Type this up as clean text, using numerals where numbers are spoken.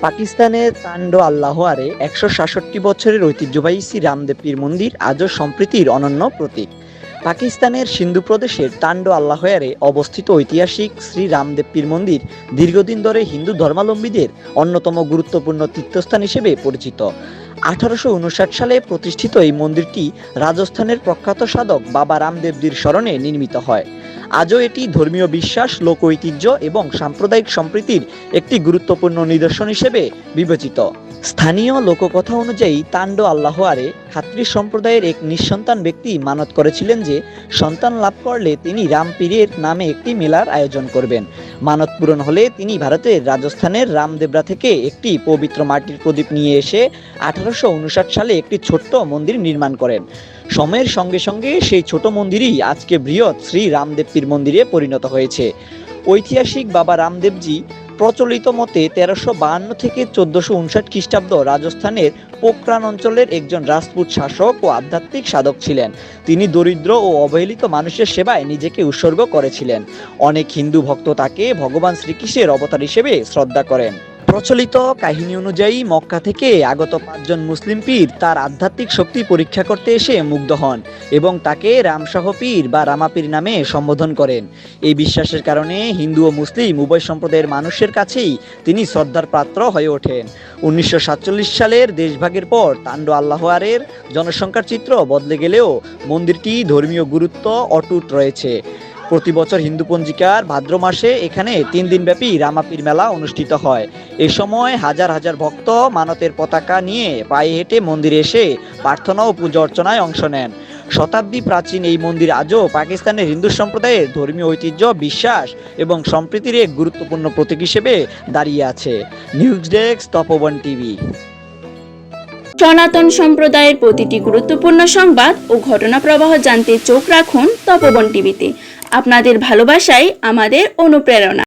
পাকিস্তানের তান্ডো আল্লাহরে ১৬৭ বছরের ঐতিহ্যবাহী শ্রী রামদেব পীর মন্দির আজও সম্প্রীতির অনন্য প্রতীক। পাকিস্তানের সিন্ধু প্রদেশের তান্ডো আল্লাহরে অবস্থিত ঐতিহাসিক শ্রী রামদেব পীর মন্দির দীর্ঘদিন ধরে হিন্দু ধর্মাবলম্বীদের অন্যতম গুরুত্বপূর্ণ তীর্থস্থান হিসেবে পরিচিত। ১৮৫৯ সালে প্রতিষ্ঠিত এই মন্দিরটি রাজস্থানের প্রখ্যাত সাধক বাবা রামদেবজির স্মরণে নির্মিত হয়। আজও এটি ধর্মীয় বিশ্বাস, লোক ঐতিহ্য এবং সাম্প্রদায়িক সম্প্রীতির একটি গুরুত্বপূর্ণ নিদর্শন হিসেবে বিবেচিত। স্থানীয় লোককথা অনুযায়ী তান্ডো আল্লাহরে খাত্রী সম্প্রদায়ের এক নিঃসন্তান ব্যক্তি মানত করেছিলেন যে সন্তান লাভ করলে তিনি রামপীরের নামে একটি মেলার আয়োজন করবেন। মানত পূরণ হলে তিনি ভারতের রাজস্থানের রামদেবরা থেকে একটি পবিত্র মাটির প্রদীপ নিয়ে এসে ১৮৫৯ সালে একটি ছোট্ট মন্দির নির্মাণ করেন। সময়ের সঙ্গে সঙ্গে সেই ছোট মন্দিরই আজকে বৃহৎ শ্রী রামদেব পীর মন্দিরে পরিণত হয়েছে। ঐতিহাসিক বাবা রামদেবজি প্রচলিত মতে ১৩৫২ থেকে ১৪৫৯ খ্রিস্টাব্দ রাজস্থানের পোখরান অঞ্চলের একজন রাজপুত শাসক ও আধ্যাত্মিক সাধক ছিলেন। তিনি দরিদ্র ও অবহেলিত মানুষের সেবায় নিজেকে উৎসর্গ করেছিলেন। অনেক হিন্দু ভক্ত তাকে ভগবান শ্রীকৃষ্ণের অবতার হিসেবে শ্রদ্ধা করেন। প্রচলিত কাহিনী অনুযায়ী মক্কা থেকে আগত ৫ জন মুসলিম পীর তার আধ্যাত্মিক শক্তি পরীক্ষা করতে এসে মুগ্ধ হন এবং তাকে রামশাহ পীর বা রামাপীর নামে সম্বোধন করেন। এই বিশ্বাসের কারণে হিন্দু ও মুসলিম উভয় সম্প্রদায়ের মানুষের কাছেই তিনি শ্রদ্ধার পাত্র হয়ে ওঠেন। ১৯৪৭ সালের দেশভাগের পর তান্ডো আল্লাহরের জনসংখ্যার চিত্র বদলে গেলেও মন্দিরটি ধর্মীয় গুরুত্ব অটুট রয়েছে। প্রতি বছর হিন্দু পঞ্জিকার ভাদ্র মাসে এখানে ৩ দিনব্যাপী রামাপীর মেলা অনুষ্ঠিত হয়। এ সময় হাজার হাজার ভক্ত মানতের পতাকা নিয়ে পায়ে হেঁটে মন্দিরে এসে প্রার্থনা ও পূজা অর্চনায় অংশ নেন। শতাব্দী প্রাচীন এই মন্দির আজও পাকিস্তানের হিন্দু সম্প্রদায়ের ধর্মীয় ঐতিহ্য, বিশ্বাস এবং সম্প্রীতির এক গুরুত্বপূর্ণ প্রতীক হিসেবে দাঁড়িয়ে আছে। নিউজ ডেস্ক, তপোবন টিভি। সনাতন সম্প্রদায়ের প্রতিটি গুরুত্বপূর্ণ সংবাদ ও ঘটনা প্রবাহ জানতে চোখ রাখুন তপোবন টিভিতে। আপনাদের ভালোবাসাই আমাদের অনুপ্রেরণা।